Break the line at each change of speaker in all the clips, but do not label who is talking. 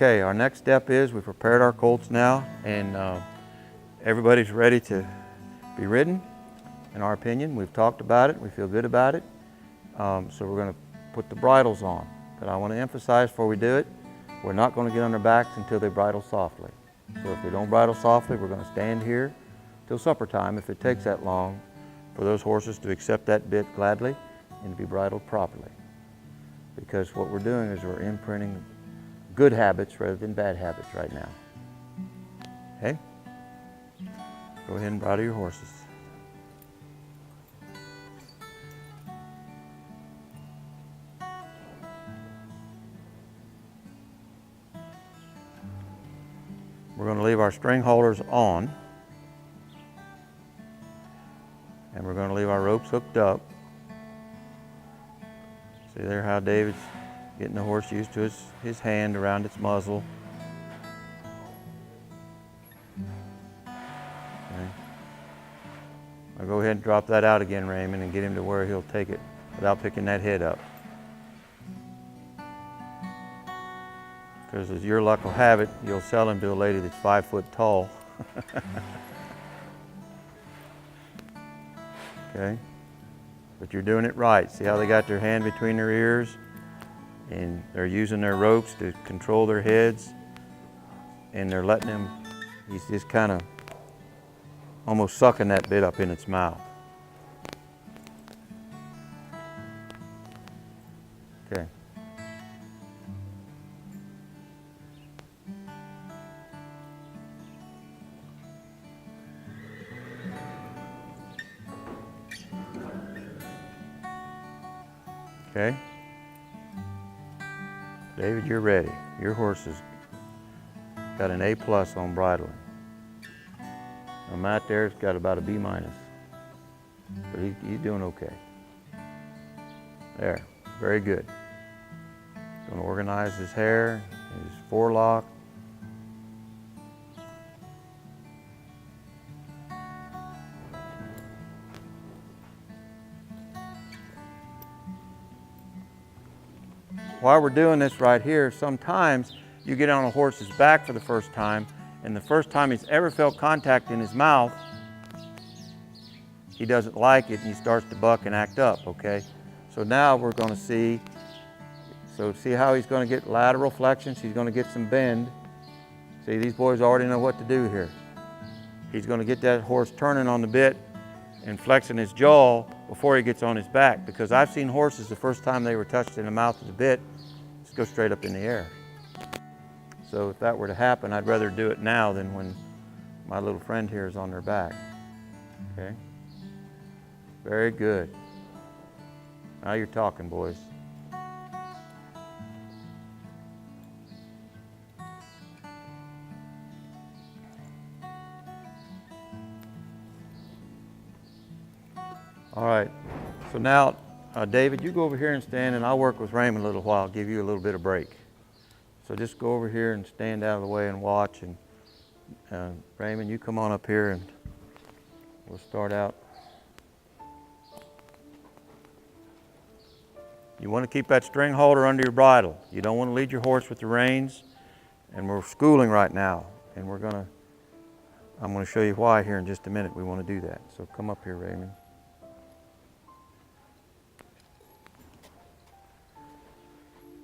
Okay, our next step is we've prepared our colts now, and everybody's ready to be ridden. In our opinion, we've talked about it, we feel good about it. So we're going to put the bridles on. But I want to emphasize before we do it, we're not going to get on their backs until they bridle softly. So if they don't bridle softly, we're going to stand here till supper time, if it takes that long, for those horses to accept that bit gladly and to be bridled properly. Because what we're doing is we're imprinting good habits rather than bad habits right now. Okay? Go ahead and bridle your horses. We're going to leave our string holders on, and we're going to leave our ropes hooked up. See there how David's getting the horse used to his hand around its muzzle. Okay. I'll go ahead and drop that out again, Raymond, and get him to where he'll take it without picking that head up. Because as your luck will have it, you'll sell him to a lady that's 5 foot tall. Okay? But you're doing it right. See how they got their hand between their ears? And they're using their ropes to control their heads. And they're letting him, he's just kind of almost sucking that bit up in its mouth. Okay. Okay. David, you're ready. Your horse has got an A+ on bridling. Now Matt there's got about a B-, but he's doing okay. There, very good. Going to organize his hair, his forelock. While we're doing this right here, sometimes you get on a horse's back for the first time, and the first time he's ever felt contact in his mouth, he doesn't like it and he starts to buck and act up, okay? So now we're going to see how he's going to get lateral flexions, he's going to get some bend. See, these boys already know what to do here. He's going to get that horse turning on the bit and flexing his jaw before he gets on his back, because I've seen horses the first time they were touched in the mouth of the bit just go straight up in the air. So if that were to happen, I'd rather do it now than when my little friend here is on their back. Okay? Very good. Now you're talking, boys. All right, so now, David, you go over here and stand, and I'll work with Raymond a little while, give you a little bit of break. So just go over here and stand out of the way and watch, and Raymond, you come on up here and we'll start out. You want to keep that string holder under your bridle. You don't want to lead your horse with the reins, and we're schooling right now, and I'm going to show you why here in just a minute we want to do that. So come up here, Raymond.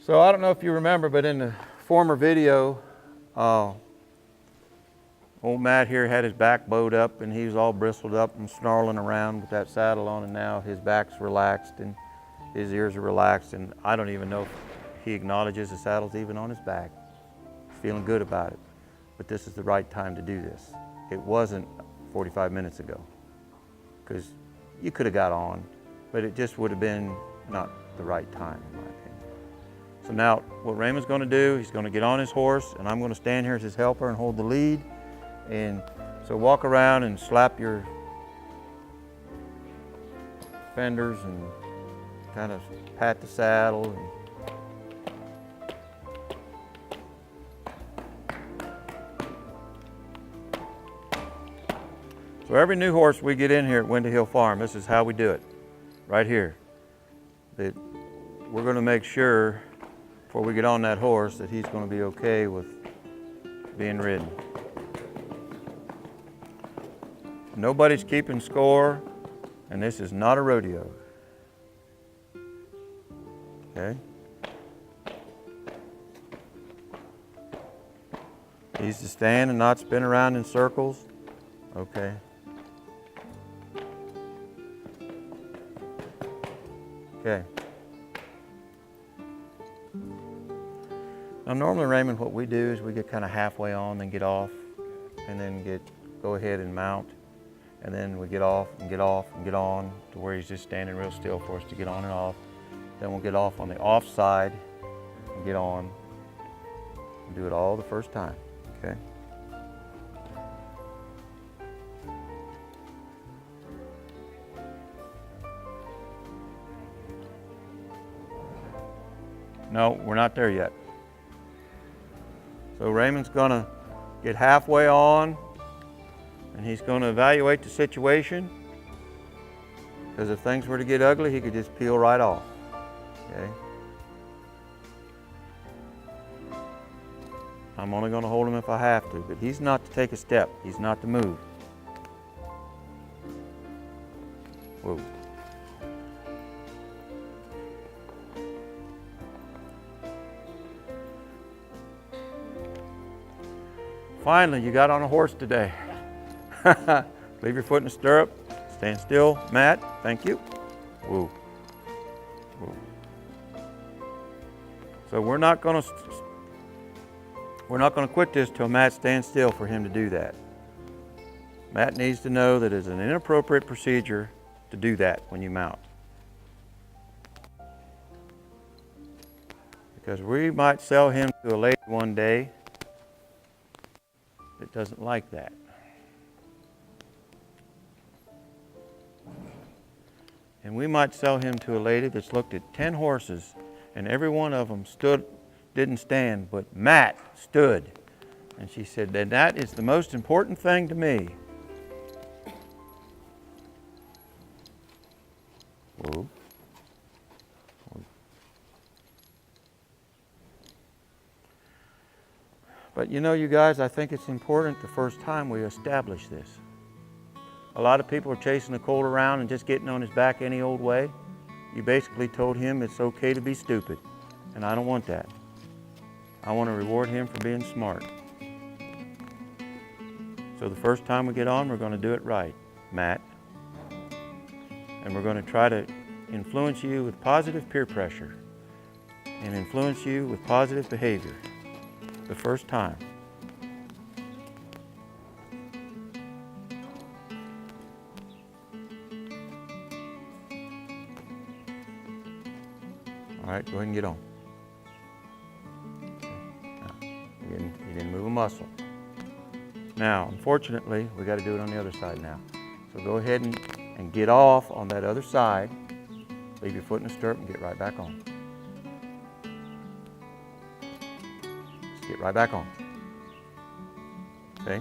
So I don't know if you remember, but in the former video, old Matt here had his back bowed up and he was all bristled up and snarling around with that saddle on, and now his back's relaxed and his ears are relaxed, and I don't even know if he acknowledges the saddle's even on his back. He's feeling good about it. But this is the right time to do this. It wasn't 45 minutes ago, because you could have got on, but it just would have been not the right time, in my opinion. So now what Raymond's going to do, he's going to get on his horse, and I'm going to stand here as his helper and hold the lead. And so walk around and slap your fenders and kind of pat the saddle. So every new horse we get in here at Windy Hill Farm, this is how we do it, right here. We're going to make sure before we get on that horse that he's going to be okay with being ridden. Nobody's keeping score, and this is not a rodeo. Okay? He's to stand and not spin around in circles. Okay. Okay. Now normally, Raymond, what we do is we get kind of halfway on, then get off, and then go ahead and mount. And then we get off and get off and get on to where he's just standing real still for us to get on and off. Then we'll get off on the off side and get on and do it all the first time, okay? No, we're not there yet. So Raymond's gonna get halfway on, and he's going to evaluate the situation, because if things were to get ugly, he could just peel right off. Okay? I'm only going to hold him if I have to, but he's not to take a step. He's not to move. Whoa. Finally, you got on a horse today. Leave your foot in the stirrup. Stand still, Matt. Thank you. Whoa. Whoa. So we're not going to quit this till Matt stands still for him to do that. Matt needs to know that it's an inappropriate procedure to do that when you mount. Because we might sell him to a lady one day that doesn't like that. And we might sell him to a lady that's looked at 10 horses and every one of them didn't stand, but Matt stood. And she said, that is the most important thing to me. Whoa. Whoa. But you know, you guys, I think it's important the first time we establish this. A lot of people are chasing the colt around and just getting on his back any old way. You basically told him it's okay to be stupid, and I don't want that. I want to reward him for being smart. So the first time we get on, we're going to do it right, Matt. And we're going to try to influence you with positive peer pressure and influence you with positive behavior the first time. All right, go ahead and get on. You didn't move a muscle. Now, unfortunately, we got to do it on the other side now. So go ahead and get off on that other side. Leave your foot in the stirrup and get right back on. Just get right back on. Okay?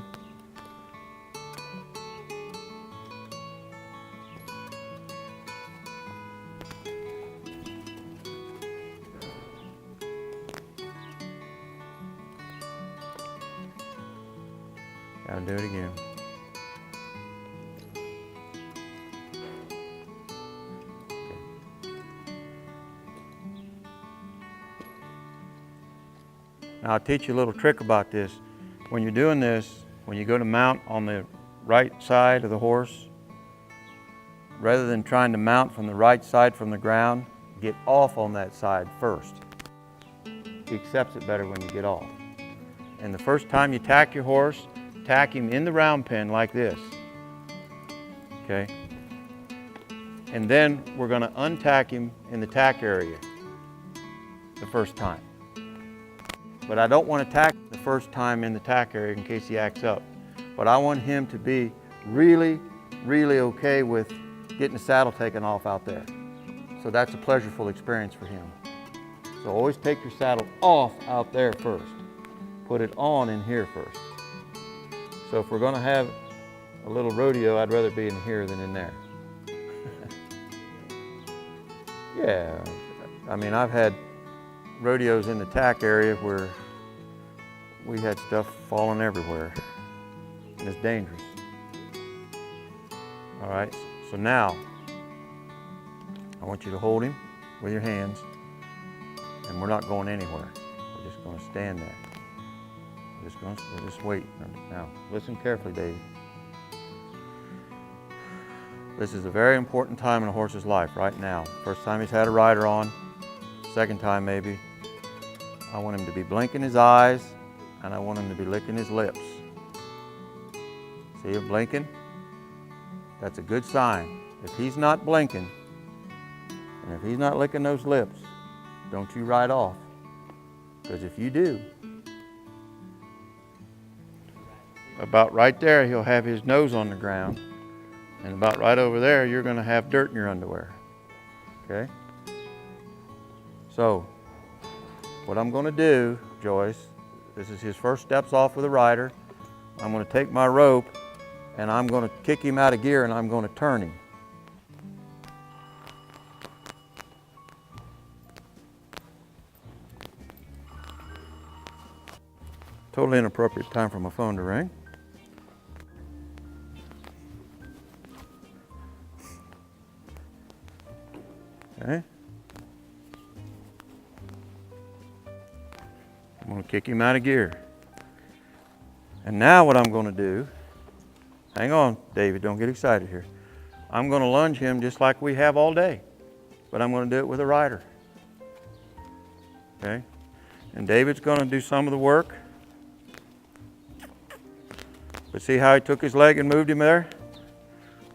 Gotta do it again. Now I'll teach you a little trick about this. When you're doing this, when you go to mount on the right side of the horse, rather than trying to mount from the right side from the ground, get off on that side first. He accepts it better when you get off. And the first time you tack your horse, tack him in the round pen like this, okay? And then we're going to untack him in the tack area the first time. But I don't want to tack the first time in the tack area in case he acts up. But I want him to be really, really okay with getting the saddle taken off out there. So that's a pleasurable experience for him. So always take your saddle off out there first. Put it on in here first. So if we're going to have a little rodeo, I'd rather be in here than in there. Yeah, I mean, I've had rodeos in the tack area where we had stuff falling everywhere, and it's dangerous. All right, so now I want you to hold him with your hands, and we're not going anywhere. We're just going to stand there. We'll just wait. Now, listen carefully, David. This is a very important time in a horse's life right now. First time he's had a rider on, second time maybe. I want him to be blinking his eyes, and I want him to be licking his lips. See him blinking? That's a good sign. If he's not blinking, and if he's not licking those lips, don't you ride off. Because if you do, about right there, he'll have his nose on the ground. And about right over there, you're going to have dirt in your underwear. Okay? So, what I'm going to do, Joyce, this is his first steps off with a rider. I'm going to take my rope and I'm going to kick him out of gear and I'm going to turn him. Totally inappropriate time for my phone to ring. Okay. I'm going to kick him out of gear. And now what I'm going to do, hang on, David, don't get excited here. I'm going to lunge him just like we have all day, but I'm going to do it with a rider. Okay? And David's going to do some of the work. But see how he took his leg and moved him there?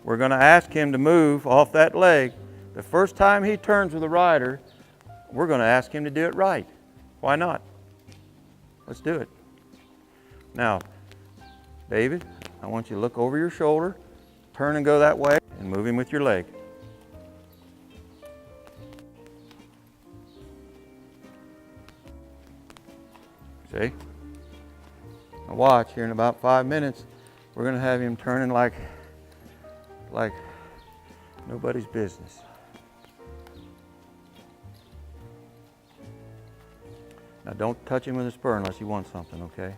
We're going to ask him to move off that leg. The first time he turns with a rider, we're going to ask him to do it right. Why not? Let's do it. Now, David, I want you to look over your shoulder, turn and go that way, and move him with your leg. See? Now watch, here in about 5 minutes, we're going to have him turning like nobody's business. Now don't touch him with a spur unless you want something, okay?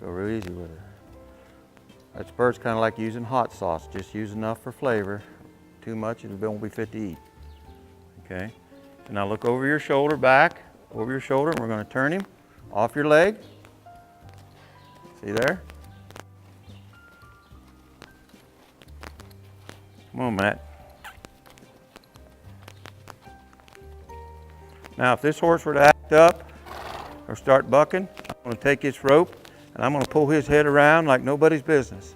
Go real easy with it. That spur's kind of like using hot sauce. Just use enough for flavor. Too much, it won't be fit to eat. Okay? So now look over your shoulder, back, over your shoulder, and we're going to turn him off your leg. See there? Come on, Matt. Now, if this horse were to act up or start bucking, I'm going to take this rope and I'm going to pull his head around like nobody's business.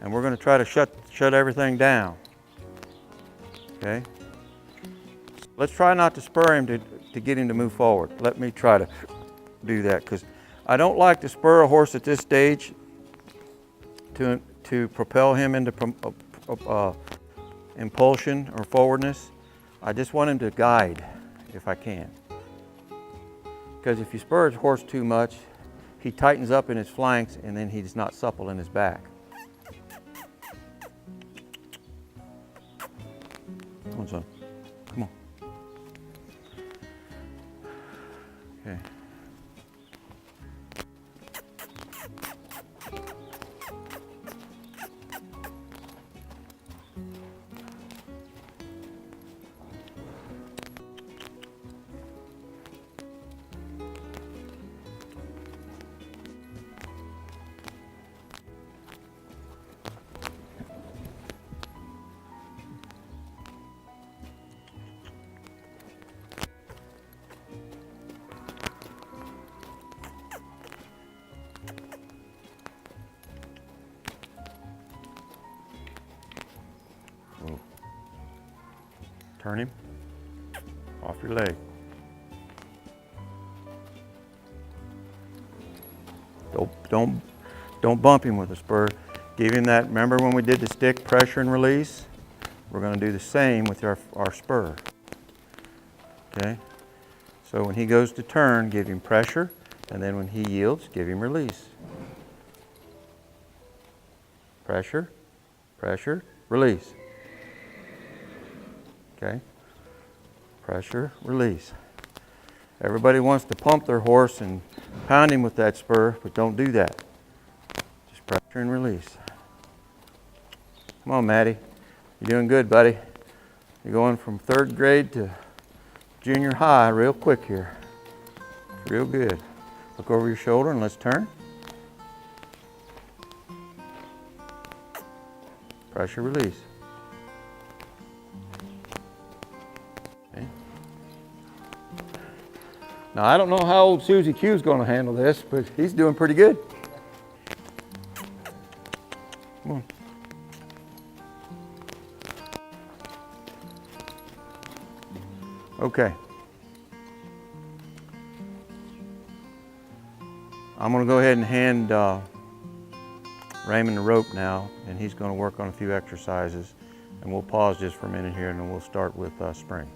And we're going to try to shut everything down. Okay? Let's try not to spur him to get him to move forward. Let me try to do that, because I don't like to spur a horse at this stage to propel him into impulsion or forwardness. I just want him to guide if I can. Because if you spur a horse too much, he tightens up in his flanks and then he's not supple in his back. Come on, son. Come on. Okay. Turn him off your leg. Don't bump him with a spur. Give him that. Remember when we did the stick pressure and release? We're going to do the same with our spur. Okay? So when he goes to turn, give him pressure, and then when he yields, give him release. Pressure, pressure, release. Okay? Pressure, release. Everybody wants to pump their horse and pound him with that spur, but don't do that. Just pressure and release. Come on, Maddie. You're doing good, buddy. You're going from 3rd grade to junior high real quick here. Real good. Look over your shoulder and let's turn. Pressure release. Okay. Now I don't know how old Susie Q is going to handle this, but he's doing pretty good. Come on. Okay. I'm going to go ahead and hand Raymond the rope now, and he's going to work on a few exercises, and we'll pause just for a minute here and then we'll start with spring.